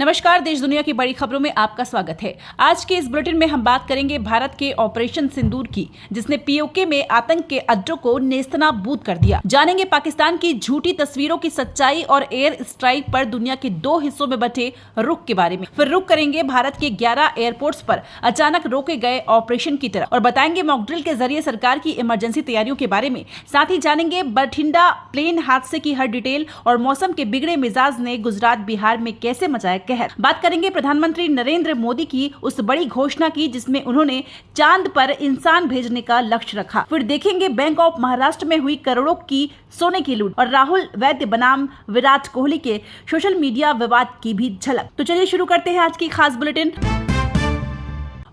नमस्कार, देश दुनिया की बड़ी खबरों में आपका स्वागत है। आज के इस बुलेटिन में हम बात करेंगे भारत के ऑपरेशन सिंदूर की, जिसने पीओके में आतंक के अड्डों को नेस्तनाबूद कर दिया। जानेंगे पाकिस्तान की झूठी तस्वीरों की सच्चाई और एयर स्ट्राइक पर दुनिया के 2 हिस्सों में बंटे रुख के बारे में। फिर रुख करेंगे भारत के 11 एयरपोर्ट्स पर अचानक रोके गए ऑपरेशन की तरफ और बताएंगे मॉक ड्रिल के जरिए सरकार की इमरजेंसी तैयारियों के बारे में। साथ ही जानेंगे बठिंडा प्लेन हादसे की हर डिटेल और मौसम के बिगड़े मिजाज ने गुजरात बिहार में कैसे मचाया कहर। बात करेंगे प्रधानमंत्री नरेंद्र मोदी की उस बड़ी घोषणा की जिसमें उन्होंने चांद पर इंसान भेजने का लक्ष्य रखा। फिर देखेंगे बैंक ऑफ महाराष्ट्र में हुई करोड़ों की सोने की लूट और राहुल वैद्य बनाम विराट कोहली के सोशल मीडिया विवाद की भी झलक। तो चलिए शुरू करते हैं आज की खास बुलेटिन।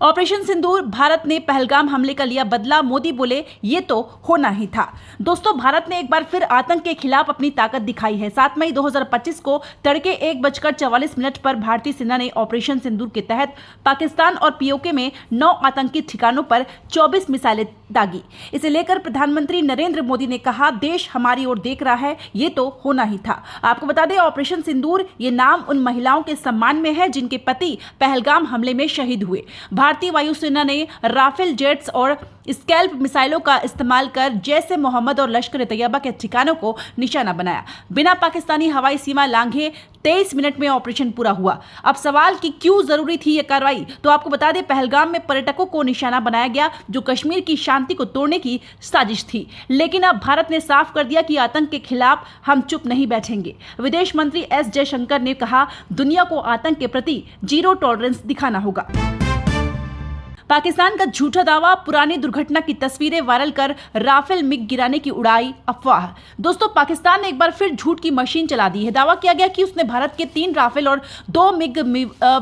ऑपरेशन सिंदूर, भारत ने पहलगाम हमले का लिया बदला, मोदी बोले ये तो होना ही था। दोस्तों, भारत ने एक बार फिर आतंक के खिलाफ अपनी ताकत दिखाई है। 7 मई 2025 को तड़के 1:44 पर भारतीय सेना ने ऑपरेशन सिंदूर के तहत पाकिस्तान और पीओके में 9 आतंकी ठिकानों पर 24 मिसाइलें दागी। इसे लेकर प्रधानमंत्री नरेंद्र मोदी ने कहा, देश हमारी ओर देख रहा है, ये तो होना ही था। आपको बता दें, ऑपरेशन सिंदूर ये नाम उन महिलाओं के सम्मान में है जिनके पति पहलगाम हमले में शहीद हुए। भारतीय वायुसेना ने राफेल जेट्स और स्कैल्प मिसाइलों का इस्तेमाल कर जैश ए मोहम्मद और लश्कर ए तैयबा के ठिकानों को निशाना बनाया। बिना पाकिस्तानी हवाई सीमा लांघे 23 मिनट में ऑपरेशन पूरा हुआ। अब सवाल कि क्यों जरूरी थी यह कार्रवाई, तो आपको बता दें, पहलगाम में पर्यटकों को निशाना बनाया गया जो कश्मीर की शांति को तोड़ने की साजिश थी। लेकिन अब भारत ने साफ कर दिया कि आतंक के खिलाफ हम चुप नहीं बैठेंगे। विदेश मंत्री एस जयशंकर ने कहा, दुनिया को आतंक के प्रति जीरो टॉलरेंस दिखाना होगा। पाकिस्तान का झूठा दावा, पुरानी दुर्घटना की तस्वीरें वायरल कर राफेल मिग गिराने की उड़ाई अफवाह। दोस्तों, पाकिस्तान ने एक बार फिर झूठ की मशीन चला दी है। दावा किया गया कि उसने भारत के 3 राफेल और 2 मिग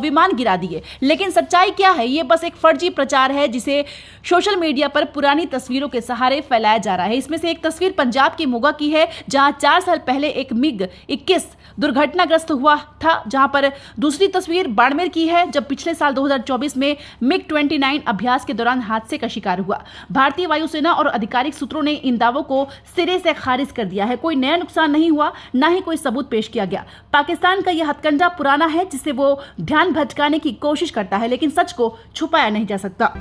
विमान गिरा दिए, लेकिन सच्चाई क्या है? ये बस एक फर्जी प्रचार है जिसे सोशल मीडिया पर पुरानी तस्वीरों के सहारे फैलाया जा रहा है। इसमें से एक तस्वीर पंजाब के मोगा की है, जहां 4 साल पहले एक मिग 21 दुर्घटनाग्रस्त हुआ था, जहां पर दूसरी तस्वीर बाड़मेर की है, जब पिछले साल 2024 में मिग 29 अभ्यास के दौरान हादसे का शिकार हुआ। भारतीय वायुसेना और आधिकारिक सूत्रों ने इन दावों को सिरे से खारिज कर दिया है। कोई नया नुकसान नहीं हुआ, ना ही कोई सबूत पेश किया गया। पाकिस्तान का यह हथकंडा पुराना है जिससे वो ध्यान भटकाने की कोशिश करता है, लेकिन सच को छुपाया नहीं जा सकता।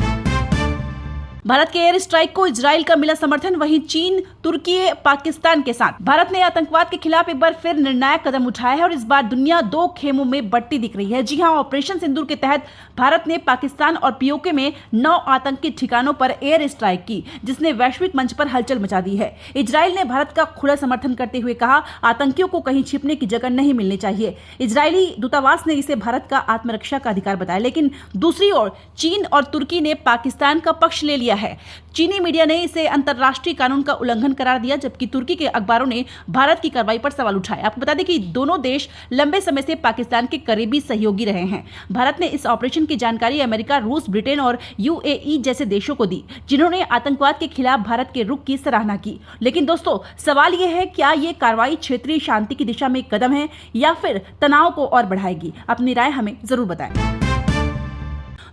भारत के एयर स्ट्राइक को इजराइल का मिला समर्थन, वहीं चीन, तुर्की, पाकिस्तान के साथ भारत ने आतंकवाद के खिलाफ एक बार फिर निर्णायक कदम उठाया है और इस बार दुनिया 2 खेमों में बंटी दिख रही है। जी हां, ऑपरेशन सिंदूर के तहत भारत ने पाकिस्तान और पीओके में 9 आतंकी ठिकानों पर एयर स्ट्राइक की, जिसने वैश्विक मंच पर हलचल मचा दी है। इजराइल ने भारत का खुला समर्थन करते हुए कहा, आतंकियों को कहीं छिपने की जगह नहीं मिलनी चाहिए। इजरायली दूतावास ने इसे भारत का आत्मरक्षा का अधिकार बताया, लेकिन दूसरी ओर चीन और तुर्की ने पाकिस्तान का पक्ष ले लिया है। चीनी मीडिया ने इसे अंतर्राष्ट्रीय कानून का उल्लंघन करार दिया, जबकि तुर्की के अखबारों ने भारत की कार्रवाई पर सवाल उठाए। आपको बता दें कि दोनों देश लंबे समय से पाकिस्तान के करीबी सहयोगी रहे हैं। भारत ने इस ऑपरेशन की जानकारी अमेरिका, रूस, ब्रिटेन और यूएई जैसे देशों को दी, जिन्होंने आतंकवाद के खिलाफ भारत के रुख की सराहना की। लेकिन दोस्तों, सवाल यह है, क्या ये कार्रवाई क्षेत्रीय शांति की दिशा में एक कदम है या फिर तनाव को और बढ़ाएगी? अपनी राय हमें जरूर बताएं।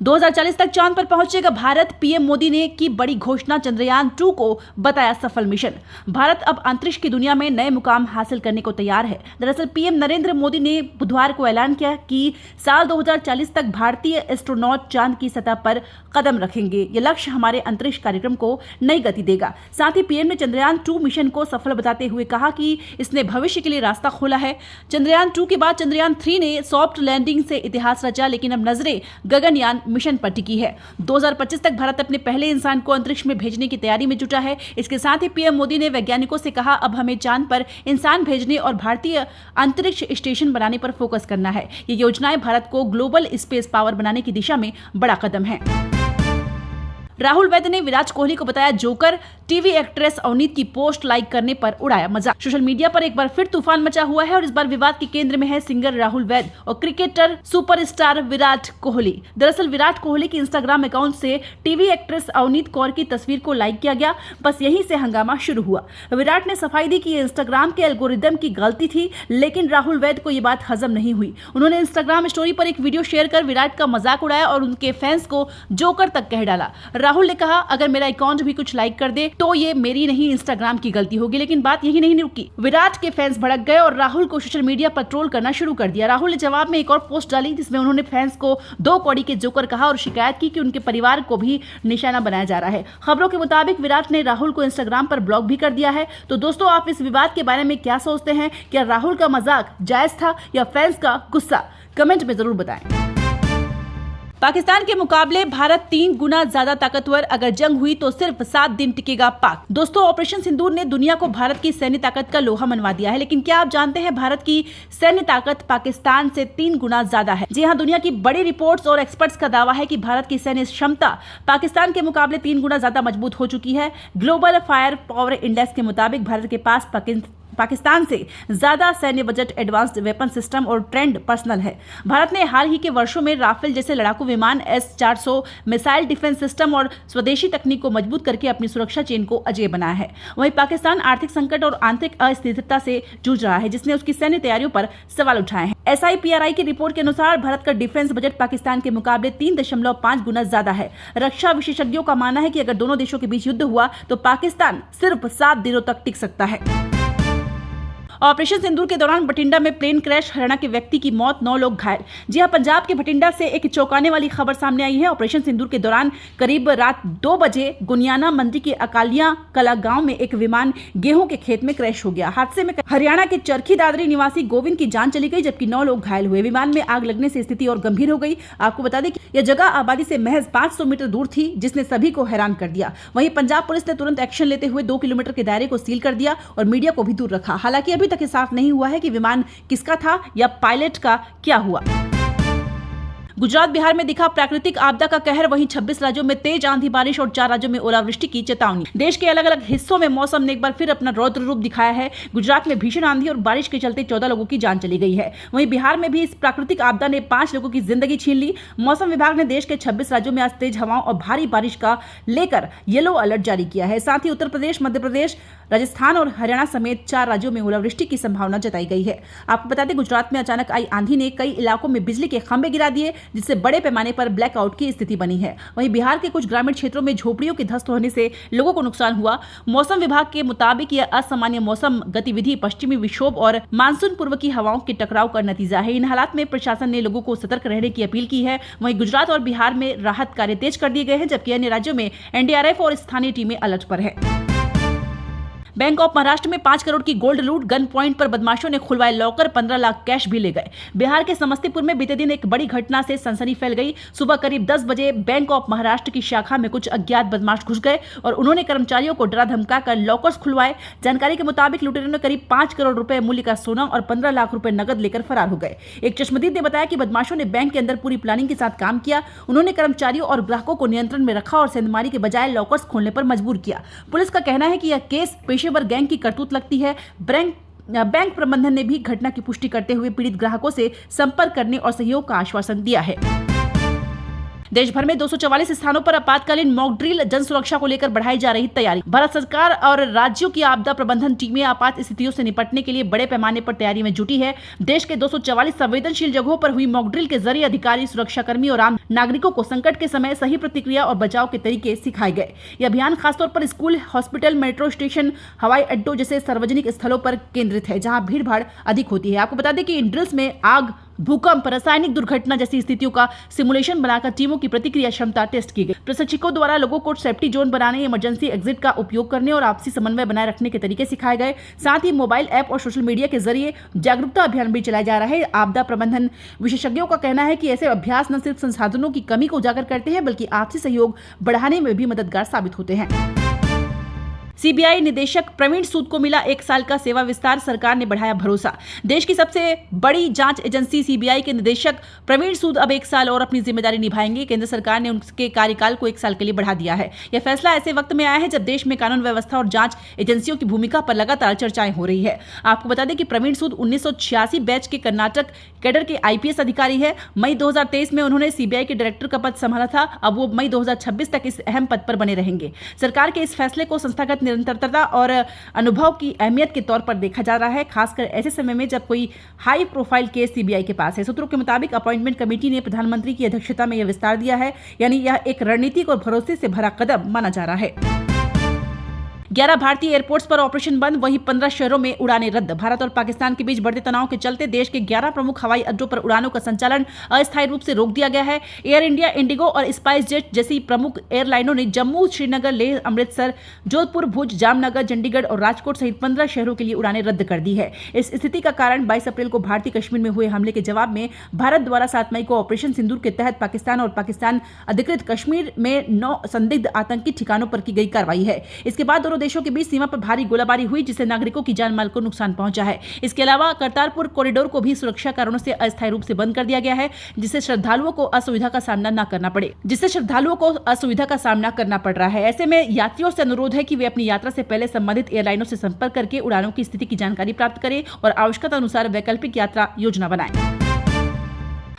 2040 तक चांद पर पहुंचेगा भारत, पीएम मोदी ने की बड़ी घोषणा, चंद्रयान 2 को बताया सफल मिशन। भारत अब अंतरिक्ष की दुनिया में नए मुकाम हासिल करने को तैयार है। दरअसल पीएम नरेंद्र मोदी ने बुधवार को ऐलान किया कि साल 2040 तक भारतीय एस्ट्रोनॉट चांद की सतह पर कदम रखेंगे। ये लक्ष्य हमारे अंतरिक्ष कार्यक्रम को नई गति देगा। साथ ही पीएम ने चंद्रयान 2 मिशन को सफल बताते हुए कहा कि इसने भविष्य के लिए रास्ता खोला है। चंद्रयान 2 के बाद चंद्रयान 3 ने सॉफ्ट लैंडिंग से इतिहास रचा, लेकिन अब नजरें गगनयान मिशन पर टिकी है। 2025 तक भारत अपने पहले इंसान को अंतरिक्ष में भेजने की तैयारी में जुटा है। इसके साथ ही पीएम मोदी ने वैज्ञानिकों से कहा, अब हमें चांद पर इंसान भेजने और भारतीय अंतरिक्ष स्टेशन बनाने पर फोकस करना है। ये योजनाएं भारत को ग्लोबल स्पेस पावर बनाने की दिशा में बड़ा कदम है। राहुल वैद्य ने विराट कोहली को बताया जोकर, टीवी एक्ट्रेस अवनीत की पोस्ट लाइक करने पर उड़ाया मजाक। सोशल मीडिया पर एक बार फिर तूफान मचा हुआ है और इस बार विवाद के केंद्र में है सिंगर राहुल वैद्य और क्रिकेटर सुपरस्टार विराट कोहली। दरअसल विराट कोहली के इंस्टाग्राम अकाउंट से टीवी एक्ट्रेस अवनीत कौर की तस्वीर को लाइक किया गया, बस यहीं से हंगामा शुरू हुआ। विराट ने सफाई दी कि इंस्टाग्राम के एल्गोरिदम की गलती थी, लेकिन राहुल वैद्य को ये बात हजम नहीं हुई। उन्होंने इंस्टाग्राम स्टोरी पर एक वीडियो शेयर कर विराट का मजाक उड़ाया और उनके फैंस को जोकर तक कह डाला। राहुल ने कहा अगर मेरा अकाउंट भी कुछ लाइक कर दे तो ये मेरी नहीं इंस्टाग्राम की गलती होगी। लेकिन बात यही नहीं रुकी, विराट के फैंस भड़क गए और राहुल को सोशल मीडिया पर ट्रोल करना शुरू कर दिया। राहुल ने जवाब में एक और पोस्ट डाली जिसमें उन्होंने फैंस को 2 कौड़ी के जोकर कहा और शिकायत की कि उनके परिवार को भी निशाना बनाया जा रहा है। खबरों के मुताबिक विराट ने राहुल को इंस्टाग्राम पर ब्लॉक भी कर दिया है। तो दोस्तों, आप इस विवाद के बारे में क्या सोचते हैं? क्या राहुल का मजाक जायज था या फैंस का गुस्सा? कमेंट में जरूर बताएं। पाकिस्तान के मुकाबले भारत 3 गुना ज्यादा ताकतवर, अगर जंग हुई तो सिर्फ 7 दिन टिकेगा पाक। दोस्तों, ऑपरेशन सिंदूर ने दुनिया को भारत की सैन्य ताकत का लोहा मनवा दिया है। लेकिन क्या आप जानते हैं भारत की सैन्य ताकत पाकिस्तान से 3 गुना ज्यादा है। जी हां, दुनिया की बड़ी रिपोर्ट्स और एक्सपर्ट्स का दावा है कि भारत की सैन्य क्षमता पाकिस्तान के मुकाबले 3 गुना ज्यादा मजबूत हो चुकी है। ग्लोबल फायर पावर इंडेक्स के मुताबिक भारत के पास पाकिस्तान से ज्यादा सैन्य बजट, एडवांस्ड वेपन सिस्टम और ट्रेंड पर्सनल है। भारत ने हाल ही के वर्षों में राफेल जैसे लड़ाकू विमान, S-400 मिसाइल डिफेंस सिस्टम और स्वदेशी तकनीक को मजबूत करके अपनी सुरक्षा चेन को अजेय बनाया है। वहीं पाकिस्तान आर्थिक संकट और आंतरिक अस्थिरता से जूझ रहा है, जिसने उसकी सैन्य तैयारियों पर सवाल उठाए हैं। SIPRI की रिपोर्ट के अनुसार भारत का डिफेंस बजट पाकिस्तान के मुकाबले 3.5 गुना ज्यादा है। रक्षा विशेषज्ञों का मानना है कि अगर दोनों देशों के बीच युद्ध हुआ तो पाकिस्तान सिर्फ 7 दिनों तक टिक सकता है। ऑपरेशन सिंदूर के दौरान बठिंडा में प्लेन क्रैश, हरियाणा के व्यक्ति की मौत, 9 लोग घायल। जी हां, पंजाब के बठिंडा से एक चौंकाने वाली खबर सामने आई है। ऑपरेशन सिंदूर के दौरान करीब रात 2 बजे गुनियाना मंडी के अकालिया कला गांव में एक विमान गेहूं के खेत में क्रैश हो गया। हादसे में हरियाणा के चरखी दादरी निवासी गोविंद की जान चली गई, जबकि 9 लोग घायल हुए। विमान में आग लगने से स्थिति और गंभीर हो गई। आपको बता दें कि यह जगह आबादी से महज 500 मीटर दूर थी, जिसने सभी को हैरान कर दिया। वहीं पंजाब पुलिस ने तुरंत एक्शन लेते हुए 2 किलोमीटर के दायरे को सील कर दिया और मीडिया को भी दूर रखा। हालांकि अभी तक साफ नहीं हुआ है कि विमान किसका था या पायलट का क्या हुआ। गुजरात बिहार में दिखा प्राकृतिक आपदा का कहर, वहीं 26 राज्यों में तेज आंधी बारिश और 4 राज्यों में ओलावृष्टि की चेतावनी। देश के अलग अलग हिस्सों में मौसम ने एक बार फिर अपना रौद्र रूप दिखाया है। गुजरात में भीषण आंधी और बारिश के चलते 14 लोगों की जान चली गई है। वहीं बिहार में भी इस प्राकृतिक आपदा ने 5 लोगों की जिंदगी छीन ली। मौसम विभाग ने देश के 26 राज्यों में आज तेज हवाओं और भारी बारिश का लेकर येलो अलर्ट जारी किया है। साथ ही उत्तर प्रदेश, मध्य प्रदेश, राजस्थान और हरियाणा समेत 4 राज्यों में ओलावृष्टि की संभावना जताई गई है। आपको बता दें, गुजरात में अचानक आई आंधी ने कई इलाकों में बिजली के खंभे गिरा दिए, जिससे बड़े पैमाने पर ब्लैकआउट की स्थिति बनी है। वहीं बिहार के कुछ ग्रामीण क्षेत्रों में झोपड़ियों के ध्वस्त होने से लोगों को नुकसान हुआ। मौसम विभाग के मुताबिक यह असामान्य मौसम गतिविधि पश्चिमी विक्षोभ और मानसून पूर्व की हवाओं के टकराव का नतीजा है। इन हालात में प्रशासन ने लोगों को सतर्क रहने की अपील की है। वहीं गुजरात और बिहार में राहत कार्य तेज कर दिए गए हैं, जबकि अन्य राज्यों में NDRF और स्थानीय टीमें अलर्ट पर है। बैंक ऑफ महाराष्ट्र में 5 करोड़ की गोल्ड लूट, गन पॉइंट पर बदमाशों ने खुलवाए लॉकर, 15 लाख कैश भी ले गए। बिहार के समस्तीपुर में बीते दिन एक बड़ी घटना से सनसनी फैल गई। सुबह करीब 10 बजे बैंक ऑफ महाराष्ट्र की शाखा में कुछ अज्ञात बदमाश घुस गए और उन्होंने कर्मचारियों को डरा धमकाकर लॉकर्स खुलवाए। जानकारी के मुताबिक लुटेरों ने करीब 5 करोड़ रुपए मूल्य का सोना और 15 लाख रुपए नकद लेकर फरार हो गए। एक चश्मदीद ने बताया कि बदमाशों ने बैंक के अंदर पूरी प्लानिंग के साथ काम किया। उन्होंने कर्मचारियों और ग्राहकों को नियंत्रण में रखा और सेंधमारी के बजाय लॉकर्स खोलने पर मजबूर किया। पुलिस का कहना है कि यह केस पेशेवर गैंग की करतूत लगती है। बैंक प्रबंधन ने भी घटना की पुष्टि करते हुए पीड़ित ग्राहकों से संपर्क करने और सहयोग का आश्वासन दिया है। देश भर में 244 स्थानों पर आपातकालीन मॉक ड्रिल, जन सुरक्षा को लेकर बढ़ाई जा रही तैयारी। भारत सरकार और राज्यों की आपदा प्रबंधन टीमें आपात स्थितियों से निपटने के लिए बड़े पैमाने पर तैयारी में जुटी है। देश के 244 संवेदनशील जगहों पर हुई मॉक ड्रिल के जरिए अधिकारी, सुरक्षाकर्मी और आम नागरिकों को संकट के समय सही प्रतिक्रिया और बचाव के तरीके सिखाए गए। यह अभियान खासतौर पर स्कूल, हॉस्पिटल, मेट्रो स्टेशन, हवाई अड्डों जैसे सार्वजनिक स्थलों पर केंद्रित है, जहां भीड़ भाड़ अधिक होती है। आपको बता दें कि इन ड्रिल्स में आग, भूकंप, रासायनिक दुर्घटना जैसी स्थितियों का सिमुलेशन बनाकर टीमों की प्रतिक्रिया क्षमता टेस्ट की गई। प्रशिक्षकों द्वारा लोगों को सेफ्टी जोन बनाने, इमरजेंसी एग्जिट का उपयोग करने और आपसी समन्वय बनाए रखने के तरीके सिखाए गए। साथ ही मोबाइल ऐप और सोशल मीडिया के जरिए जागरूकता अभियान भी चलाया जा रहा है। आपदा प्रबंधन विशेषज्ञों का कहना है कि ऐसे अभ्यास न सिर्फ संसाधनों की कमी को उजागर करते हैं, बल्कि आपसी सहयोग बढ़ाने में भी मददगार साबित होते हैं। सीबीआई निदेशक प्रवीण सूद को मिला 1 साल का सेवा विस्तार, सरकार ने बढ़ाया भरोसा। देश की सबसे बड़ी जांच एजेंसी सीबीआई के निदेशक प्रवीण सूद अब 1 साल और अपनी जिम्मेदारी निभाएंगे। केंद्र सरकार ने उनके कार्यकाल को 1 साल के लिए बढ़ा दिया है। यह फैसला ऐसे वक्त में आया है जब देश में कानून व्यवस्था और जांच एजेंसियों की भूमिका पर लगातार चर्चाएं हो रही है। आपको बता दें कि प्रवीण सूद 1986 बैच के कर्नाटक कैडर के IPS अधिकारी है। मई 2023 में उन्होंने सीबीआई के डायरेक्टर का पद संभाला था। अब वो मई 2026 तक इस अहम पद पर बने रहेंगे। सरकार के इस फैसले को संस्थागत व्यक्तिगत निरंतरता और अनुभव की अहमियत के तौर पर देखा जा रहा है, खासकर ऐसे समय में जब कोई हाई प्रोफाइल केस सीबीआई के पास है। सूत्रों के मुताबिक अपॉइंटमेंट कमेटी ने प्रधानमंत्री की अध्यक्षता में यह विस्तार दिया है, यानी यह एक रणनीतिक और भरोसे से भरा कदम माना जा रहा है। 11 भारतीय एयरपोर्ट्स पर ऑपरेशन बंद, वहीं 15 शहरों में उड़ानें रद्द। भारत और पाकिस्तान के बीच बढ़ते तनाव के चलते देश के 11 प्रमुख हवाई अड्डों पर उड़ानों का संचालन अस्थायी रूप से रोक दिया गया है। एयर इंडिया, इंडिगो और स्पाइस जेट जैसी प्रमुख एयरलाइनों ने जम्मू, श्रीनगर, लेह, अमृतसर, जोधपुर, भुज, जामनगर, चंडीगढ़ और राजकोट सहित 15 शहरों के लिए उड़ानें रद्द कर दी है। इस स्थिति का कारण 22 अप्रैल को भारतीय कश्मीर में हुए हमले के जवाब में भारत द्वारा 7 मई को ऑपरेशन सिंदूर के तहत पाकिस्तान और पाकिस्तान अधिकृत कश्मीर में 9 संदिग्ध आतंकी ठिकानों पर की गई कार्रवाई है। इसके बाद दोनों देशों के बीच सीमा पर भारी गोलाबारी हुई, जिससे नागरिकों की जान माल को नुकसान पहुंचा है। इसके अलावा करतारपुर कॉरिडोर को भी सुरक्षा कारणों से अस्थायी रूप से बंद कर दिया गया है, जिससे श्रद्धालुओं को असुविधा का सामना करना पड़ रहा है। ऐसे में यात्रियों से अनुरोध है कि वे अपनी यात्रा से पहले संबंधित एयरलाइनों से संपर्क करके उड़ानों की स्थिति की जानकारी प्राप्त करें और आवश्यकता अनुसार वैकल्पिक यात्रा योजना बनाएं।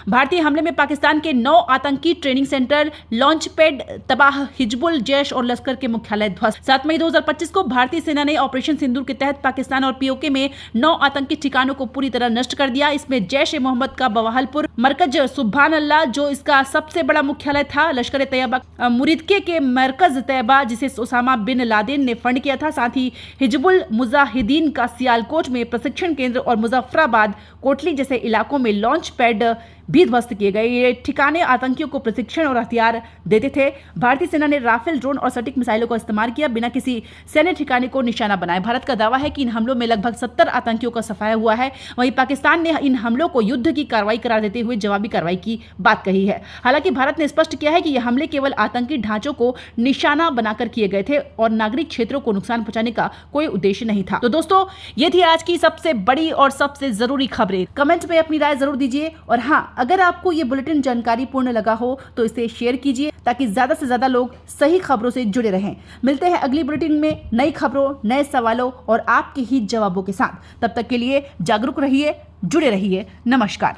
भारतीय हमले में पाकिस्तान के 9 आतंकी ट्रेनिंग सेंटर, लॉन्च पैड तबाह, हिजबुल, जैश और लश्कर के मुख्यालय ध्वस्त। 7 मई 2025 को भारतीय सेना ने ऑपरेशन सिंदूर के तहत पाकिस्तान और पीओके में 9 आतंकी ठिकानों को पूरी तरह नष्ट कर दिया। इसमें जैश ए मोहम्मद का बवाहलपुर मरकज सुभान अल्लाह, जो इसका सबसे बड़ा मुख्यालय था, लश्कर तैयबा मुरीदके के मरकज तैयबा, जिसे ओसामा बिन लादेन ने फंड किया था, साथ ही हिजबुल मुजाहिदीन का सियालकोट में प्रशिक्षण केंद्र और मुजफ्फराबाद, कोटली जैसे इलाकों में लॉन्च पैड भी ध्वस्त किए गए। ये ठिकाने आतंकियों को प्रशिक्षण और हथियार देते थे। भारतीय सेना ने राफेल ड्रोन और सटीक मिसाइलों का इस्तेमाल किया, बिना किसी सैन्य ठिकाने को निशाना बनाए। भारत का दावा है कि इन हमलों में लगभग 70 आतंकियों का सफाया हुआ है। वहीं पाकिस्तान ने इन हमलों को युद्ध की कार्रवाई करार देते हुए जवाबी कार्रवाई की बात कही है। हालांकि भारत ने स्पष्ट किया है कि यह हमले केवल आतंकी ढांचों को निशाना बनाकर किए गए थे और नागरिक क्षेत्रों को नुकसान पहुंचाने का कोई उद्देश्य नहीं था। तो दोस्तों, ये थी आज की सबसे बड़ी और सबसे जरूरी खबरें। कमेंट में अपनी राय जरूर दीजिए और हाँ, अगर आपको ये बुलेटिन जानकारी पूर्ण लगा हो तो इसे शेयर कीजिए, ताकि ज्यादा से ज्यादा लोग सही खबरों से जुड़े रहें। मिलते हैं अगली बुलेटिन में नई खबरों, नए सवालों और आपके ही जवाबों के साथ। तब तक के लिए जागरूक रहिए, जुड़े रहिए। नमस्कार।